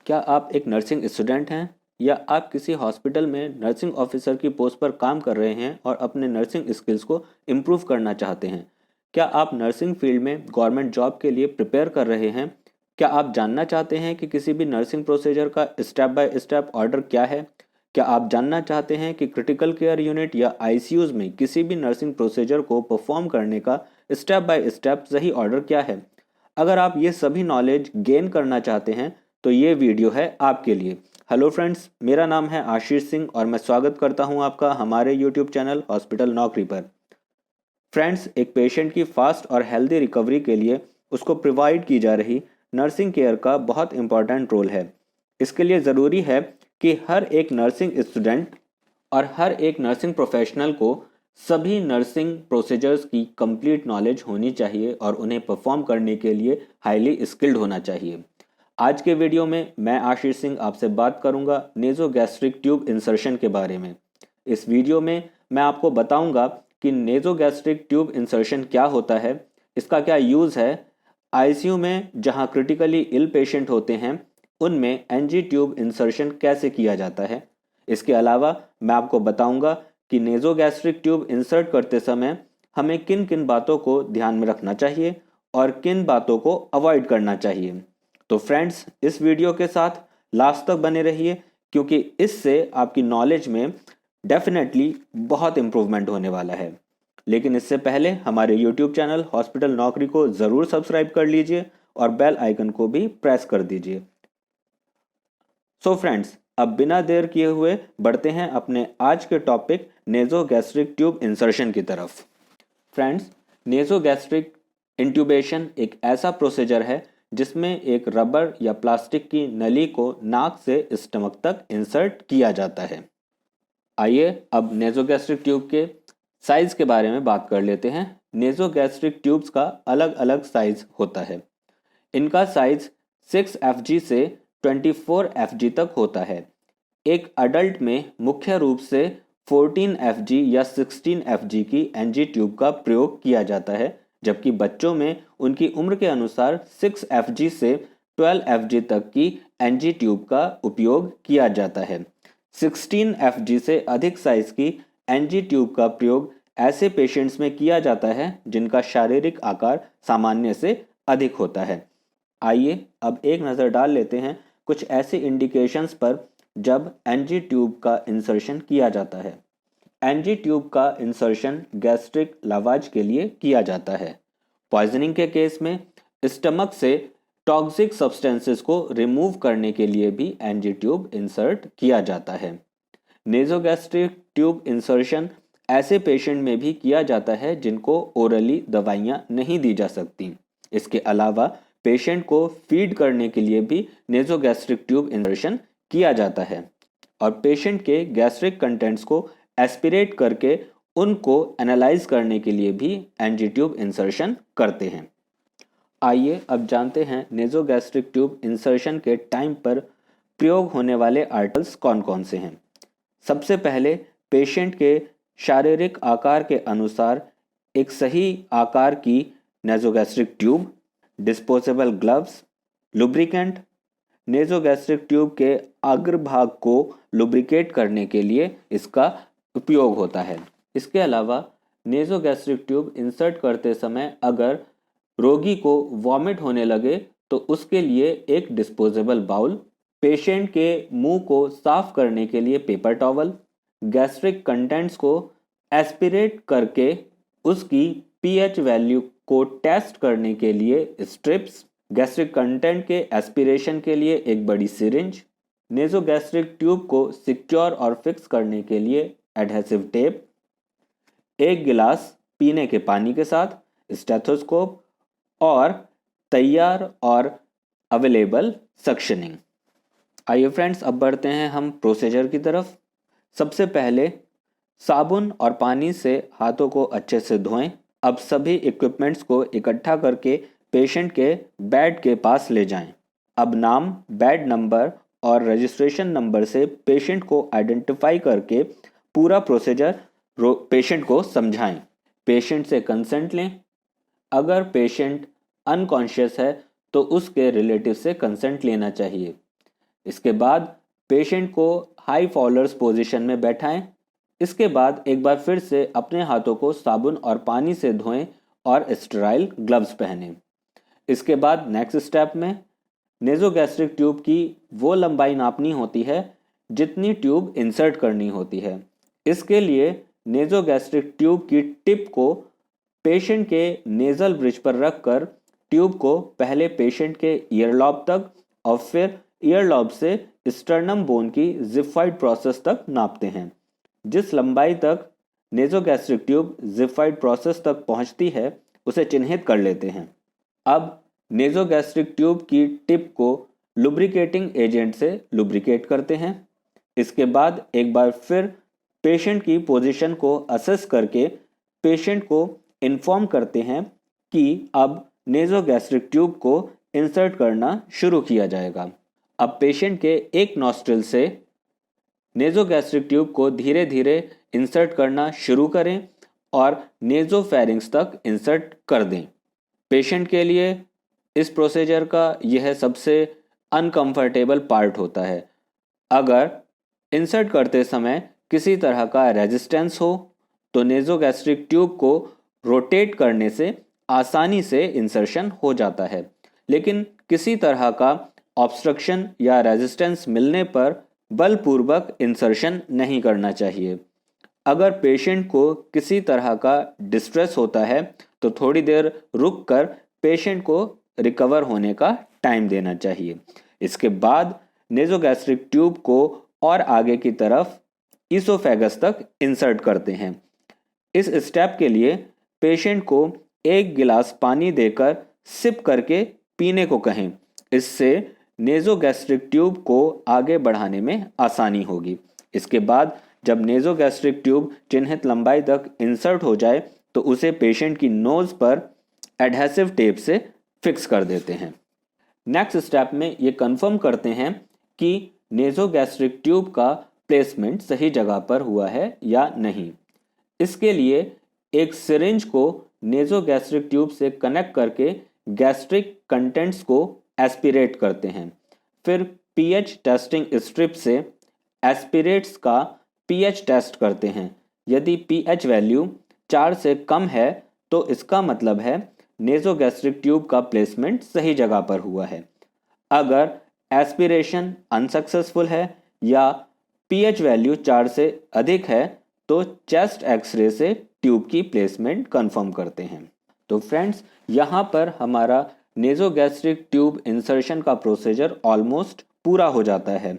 क्या आप एक नर्सिंग स्टूडेंट हैं या आप किसी हॉस्पिटल में नर्सिंग ऑफिसर की पोस्ट पर काम कर रहे हैं और अपने नर्सिंग स्किल्स को इम्प्रूव करना चाहते हैं? क्या आप नर्सिंग फील्ड में गवर्नमेंट जॉब के लिए प्रिपेयर कर रहे हैं? क्या आप जानना चाहते हैं कि किसी भी नर्सिंग प्रोसीजर का स्टेप बाय स्टेप ऑर्डर क्या है? क्या आप जानना चाहते हैं कि क्रिटिकल केयर यूनिट या आईसीयूज में किसी भी नर्सिंग प्रोसीजर को परफॉर्म करने का स्टेप बाय स्टेप सही ऑर्डर क्या है? अगर आप ये सभी नॉलेज गेन करना चाहते हैं तो ये वीडियो है आपके लिए। हेलो फ्रेंड्स, मेरा नाम है आशीष सिंह और मैं स्वागत करता हूं आपका हमारे यूट्यूब चैनल हॉस्पिटल नौकरी पर। फ्रेंड्स, एक पेशेंट की फास्ट और हेल्दी रिकवरी के लिए उसको प्रोवाइड की जा रही नर्सिंग केयर का बहुत इंपॉर्टेंट रोल है। इसके लिए ज़रूरी है कि हर एक नर्सिंग स्टूडेंट और हर एक नर्सिंग प्रोफेशनल को सभी नर्सिंग प्रोसीजर्स की कंप्लीट नॉलेज होनी चाहिए और उन्हें परफॉर्म करने के लिए हाईली स्किल्ड होना चाहिए। आज के वीडियो में मैं आशीष सिंह आपसे बात करूंगा नेज़ोगैस्ट्रिक ट्यूब इंसर्शन के बारे में। इस वीडियो में मैं आपको बताऊंगा कि नेज़ोगैस्ट्रिक ट्यूब इंसर्शन क्या होता है, इसका क्या यूज़ है, आईसीयू में जहां क्रिटिकली इल पेशेंट होते हैं उनमें एनजी ट्यूब इंसर्शन कैसे किया जाता है। इसके अलावा मैं आपको बताऊंगा कि नेज़ोगैस्ट्रिक ट्यूब इंसर्ट करते समय हमें किन किन बातों को ध्यान में रखना चाहिए और किन बातों को अवॉइड करना चाहिए। तो फ्रेंड्स, इस वीडियो के साथ लास्ट तक बने रहिए क्योंकि इससे आपकी नॉलेज में डेफिनेटली बहुत इम्प्रूवमेंट होने वाला है। लेकिन इससे पहले हमारे यूट्यूब चैनल हॉस्पिटल नौकरी को ज़रूर सब्सक्राइब कर लीजिए और बेल आइकन को भी प्रेस कर दीजिए। सो फ्रेंड्स, अब बिना देर किए हुए बढ़ते हैं अपने आज के टॉपिक नेज़ोगैस्ट्रिक ट्यूब इंसर्शन की तरफ। फ्रेंड्स, नेज़ोगैस्ट्रिक इंट्यूबेशन एक ऐसा प्रोसीजर है जिसमें एक रबर या प्लास्टिक की नली को नाक से स्टमक तक इंसर्ट किया जाता है। आइए अब नेज़ोगैस्ट्रिक ट्यूब के साइज के बारे में बात कर लेते हैं। नेज़ोगैस्ट्रिक ट्यूब्स का अलग अलग साइज होता है। इनका साइज 6 FG से 24 FG तक होता है। एक अडल्ट में मुख्य रूप से 14 FG या 16 FG की एनजी ट्यूब का प्रयोग किया जाता है, जबकि बच्चों में उनकी उम्र के अनुसार 6 FG से 12 FG तक की एनजी ट्यूब का उपयोग किया जाता है। 16 FG से अधिक साइज की एनजी ट्यूब का प्रयोग ऐसे पेशेंट्स में किया जाता है जिनका शारीरिक आकार सामान्य से अधिक होता है। आइए अब एक नज़र डाल लेते हैं कुछ ऐसे इंडिकेशंस पर जब एनजी ट्यूब का इंसर्शन किया जाता है। एनजी ट्यूब का इंसर्शन गैस्ट्रिक लावाज के लिए किया जाता है। पॉइजनिंग के केस में स्टमक से टॉक्सिक सब्सटेंसेस को रिमूव करने के लिए भी एनजी ट्यूब इंसर्ट किया जाता है। नेज़ोगैस्ट्रिक ट्यूब इंसर्शन ऐसे पेशेंट में भी किया जाता है जिनको ओरली दवाइयाँ नहीं दी जा सकती। इसके अलावा पेशेंट को फीड करने के लिए भी नेज़ोगैस्ट्रिक ट्यूब इंसर्शन किया जाता है और पेशेंट के गैस्ट्रिक कंटेंट्स को एस्पिरेट करके उनको एनालाइज करने के लिए भी एनजी ट्यूब इंसर्शन करते हैं। आइए अब जानते हैं नेज़ोगैस्ट्रिक ट्यूब इंसर्शन के टाइम पर प्रयोग होने वाले आर्टिकल्स कौन कौन से हैं। सबसे पहले, पेशेंट के शारीरिक आकार के अनुसार एक सही आकार की nasogastric tube, disposable gloves, lubricant. Nasogastric tube के अग्रभाग को लुब्रिकेट करने के लिए इसका उपयोग होता है। इसके अलावा नेज़ोगैस्ट्रिक ट्यूब इंसर्ट करते समय अगर रोगी को वॉमिट होने लगे तो उसके लिए एक डिस्पोजेबल बाउल, पेशेंट के मुंह को साफ करने के लिए पेपर टॉवल, गैस्ट्रिक कंटेंट्स को एस्पिरेट करके उसकी पीएच वैल्यू को टेस्ट करने के लिए स्ट्रिप्स, गैस्ट्रिक कंटेंट के एस्पिरेशन के लिए एक बड़ी सिरिंज, नेज़ोगैस्ट्रिक ट्यूब को सिक्योर और फिक्स करने के लिए एडहेसिव टेप, एक गिलास पीने के पानी के साथ स्टेथोस्कोप और तैयार और अवेलेबल सक्शनिंग। आइए फ्रेंड्स, अब बढ़ते हैं हम प्रोसीजर की तरफ। सबसे पहले साबुन और पानी से हाथों को अच्छे से धोएं। अब सभी इक्विपमेंट्स को इकट्ठा करके पेशेंट के बेड के पास ले जाएं। अब नाम, बेड नंबर और रजिस्ट्रेशन नंबर से पेशेंट को आइडेंटिफाई करके पूरा प्रोसीजर पेशेंट को समझाएं। पेशेंट से कंसेंट लें। अगर पेशेंट अनकॉन्शियस है तो उसके रिलेटिव से कंसेंट लेना चाहिए। इसके बाद पेशेंट को हाई फॉलोअर्स पोजीशन में बैठाएं। इसके बाद एक बार फिर से अपने हाथों को साबुन और पानी से धोएं और स्टेराइल ग्लव्स पहनें। इसके बाद नेक्स्ट स्टेप में नेज़ोगैस्ट्रिक ट्यूब की वो लंबाई नापनी होती है जितनी ट्यूब इंसर्ट करनी होती है। इसके लिए नेज़ोगैस्ट्रिक ट्यूब की टिप को पेशेंट के नेज़ल ब्रिज पर रखकर ट्यूब को पहले पेशेंट के ईयरलॉब तक और फिर ईयरलॉब से स्टर्नम बोन की जिफाइड प्रोसेस तक नापते हैं। जिस लंबाई तक नेज़ोगैस्ट्रिक ट्यूब जिफाइड प्रोसेस तक पहुंचती है उसे चिन्हित कर लेते हैं। अब नेज़ोगैस्ट्रिक ट्यूब की टिप को लुब्रिकेटिंग एजेंट से लुब्रिकेट करते हैं। इसके बाद एक बार फिर पेशेंट की पोजीशन को असेस करके पेशेंट को इन्फॉर्म करते हैं कि अब नेज़ोगैस्ट्रिक ट्यूब को इंसर्ट करना शुरू किया जाएगा। अब पेशेंट के एक नॉस्ट्रिल से नेज़ोगैस्ट्रिक ट्यूब को धीरे धीरे इंसर्ट करना शुरू करें और नेज़ोफेरिंक्स तक इंसर्ट कर दें। पेशेंट के लिए इस प्रोसीजर का यह सबसे अनकंफर्टेबल पार्ट होता है। अगर इंसर्ट करते समय किसी तरह का रेजिस्टेंस हो तो नेज़ोगैस्ट्रिक ट्यूब को रोटेट करने से आसानी से इंसर्शन हो जाता है, लेकिन किसी तरह का ऑब्स्ट्रक्शन या रेजिस्टेंस मिलने पर बलपूर्वक इंसर्शन नहीं करना चाहिए। अगर पेशेंट को किसी तरह का डिस्ट्रेस होता है तो थोड़ी देर रुक कर पेशेंट को रिकवर होने का टाइम देना चाहिए। इसके बाद नेज़ोगैस्ट्रिक ट्यूब को और आगे की तरफ ईसोफेगस तक इंसर्ट करते हैं। इस स्टेप के लिए पेशेंट को एक गिलास पानी देकर सिप करके पीने को कहें। इससे नेज़ोगैस्ट्रिक ट्यूब को आगे बढ़ाने में आसानी होगी। इसके बाद जब नेज़ोगैस्ट्रिक ट्यूब चिन्हित लंबाई तक इंसर्ट हो जाए तो उसे पेशेंट की नोज़ पर एडहेसिव टेप से फिक्स कर देते हैं। नेक्स्ट स्टेप में ये कंफर्म करते हैं कि नेज़ोगैस्ट्रिक ट्यूब का प्लेसमेंट सही जगह पर हुआ है या नहीं। इसके लिए एक सिरिंज को नेज़ोगैस्ट्रिक ट्यूब से कनेक्ट करके गैस्ट्रिक कंटेंट्स को एस्पिरेट करते हैं। फिर पीएच टेस्टिंग स्ट्रिप से एस्पिरेट्स का पीएच टेस्ट करते हैं। यदि पीएच वैल्यू 4 से कम है तो इसका मतलब है नेज़ोगैस्ट्रिक ट्यूब का प्लेसमेंट सही जगह पर हुआ है। अगर एस्पिरेशन अनसक्सेसफुल है या पीएच वैल्यू 4 से अधिक है तो चेस्ट एक्सरे से ट्यूब की प्लेसमेंट कंफर्म करते हैं। तो फ्रेंड्स, यहाँ पर हमारा नेज़ोगैस्ट्रिक ट्यूब इंसर्शन का प्रोसीजर ऑलमोस्ट पूरा हो जाता है।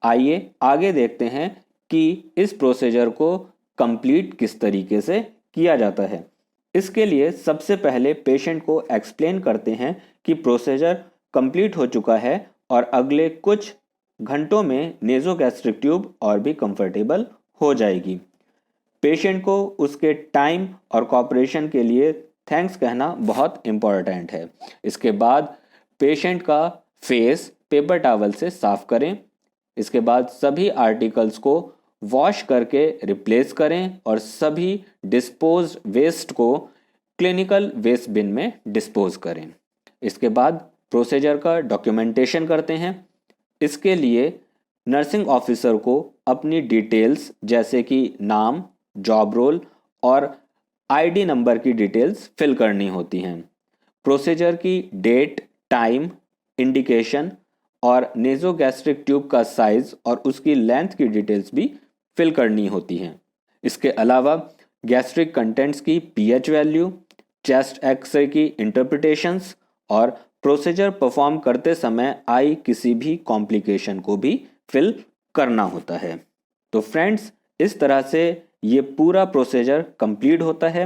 आइए आगे देखते हैं कि इस प्रोसीजर को कंप्लीट किस तरीके से किया जाता है। इसके लिए सबसे पहले पेशेंट को एक्सप्लेन करते हैं कि प्रोसीजर कंप्लीट हो चुका है और अगले कुछ घंटों में नेज़ोगैस्ट्रिक ट्यूब और भी कंफर्टेबल हो जाएगी। पेशेंट को उसके टाइम और कोऑपरेशन के लिए थैंक्स कहना बहुत इम्पॉर्टेंट है। इसके बाद पेशेंट का फेस पेपर टॉवल से साफ करें। इसके बाद सभी आर्टिकल्स को वॉश करके रिप्लेस करें और सभी डिस्पोज्ड वेस्ट को क्लिनिकल वेस्ट बिन में डिस्पोज करें। इसके बाद प्रोसीजर का डॉक्यूमेंटेशन करते हैं। इसके लिए नर्सिंग ऑफिसर को अपनी डिटेल्स जैसे कि नाम, जॉब रोल और आईडी नंबर की डिटेल्स फिल करनी होती हैं। प्रोसीजर की डेट, टाइम, इंडिकेशन और नेज़ोगैस्ट्रिक ट्यूब का साइज और उसकी लेंथ की डिटेल्स भी फिल करनी होती हैं। इसके अलावा गैस्ट्रिक कंटेंट्स की पीएच वैल्यू, चेस्ट एक्सरे की इंटरप्रिटेशंस और प्रोसीजर परफॉर्म करते समय आई किसी भी कॉम्प्लिकेशन को भी फिल करना होता है। तो फ्रेंड्स, इस तरह से ये पूरा प्रोसीजर कंप्लीट होता है।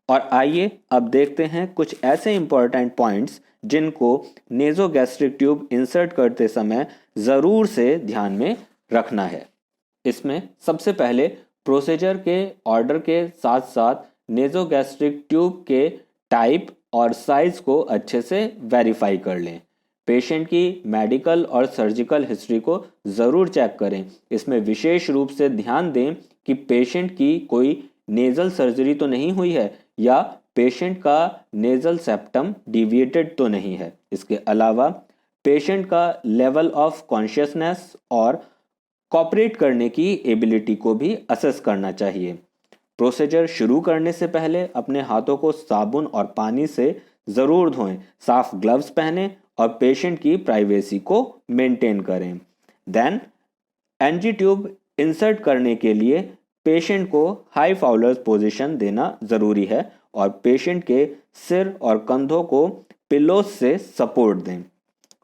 और आइए अब देखते हैं कुछ ऐसे इंपॉर्टेंट पॉइंट्स जिनको नेज़ोगैस्ट्रिक ट्यूब इंसर्ट करते समय ज़रूर से ध्यान में रखना है। इसमें सबसे पहले प्रोसीजर के ऑर्डर के साथ साथ नेज़ोगैस्ट्रिक ट्यूब के टाइप और साइज को अच्छे से वेरीफाई कर लें। पेशेंट की मेडिकल और सर्जिकल हिस्ट्री को ज़रूर चेक करें। इसमें विशेष रूप से ध्यान दें कि पेशेंट की कोई नेज़ल सर्जरी तो नहीं हुई है या पेशेंट का नेज़ल सेप्टम डिविएटेड तो नहीं है। इसके अलावा पेशेंट का लेवल ऑफ कॉन्शियसनेस और कॉपरेट करने की एबिलिटी को भी असेस करना चाहिए। प्रोसीजर शुरू करने से पहले अपने हाथों को साबुन और पानी से ज़रूर धोएं, साफ ग्लव्स पहनें और पेशेंट की प्राइवेसी को मेंटेन करें। देन एनजी ट्यूब इंसर्ट करने के लिए पेशेंट को हाई फाउलर्स पोजीशन देना ज़रूरी है और पेशेंट के सिर और कंधों को पिलोस से सपोर्ट दें।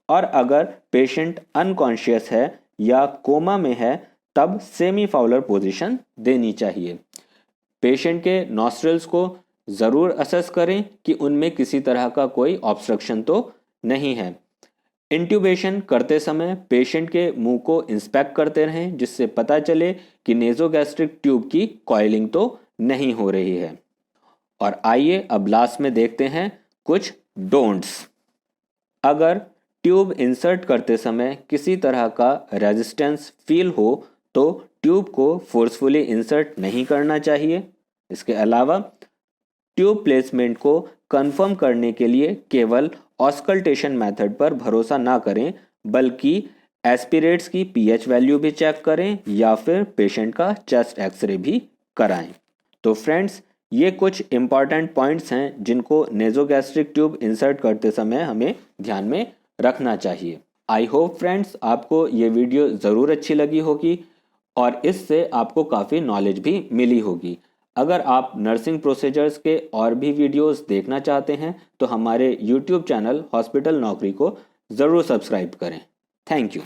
और अगर पेशेंट अनकॉन्शियस है या कोमा में है तब सेमी फाउलर पोजीशन देनी चाहिए। पेशेंट के नॉस्ट्रल्स को ज़रूर असेस करें कि उनमें किसी तरह का कोई ऑब्स्ट्रक्शन तो नहीं है। इंट्यूबेशन करते समय पेशेंट के मुंह को इंस्पेक्ट करते रहें जिससे पता चले कि नेज़ोगैस्ट्रिक ट्यूब की कॉइलिंग तो नहीं हो रही है। और आइए अब लास्ट में देखते हैं कुछ डोंट्स। अगर ट्यूब इंसर्ट करते समय किसी तरह का रेजिस्टेंस फील हो तो ट्यूब को फोर्सफुली इंसर्ट नहीं करना चाहिए। इसके अलावा ट्यूब प्लेसमेंट को कंफर्म करने के लिए केवल ऑस्कल्टेशन मेथड पर भरोसा ना करें बल्कि एस्पिरेट्स की पीएच वैल्यू भी चेक करें या फिर पेशेंट का चेस्ट एक्सरे भी कराएं। तो फ्रेंड्स, ये कुछ इंपॉर्टेंट पॉइंट्स हैं जिनको नेज़ोगैस्ट्रिक ट्यूब इंसर्ट करते समय हमें ध्यान में रखना चाहिए। आई होप फ्रेंड्स आपको ये वीडियो ज़रूर अच्छी लगी होगी और इससे आपको काफ़ी नॉलेज भी मिली होगी। अगर आप नर्सिंग प्रोसीजर्स के और भी वीडियोस देखना चाहते हैं तो हमारे YouTube चैनल हॉस्पिटल नौकरी को ज़रूर सब्सक्राइब करें। Thank you.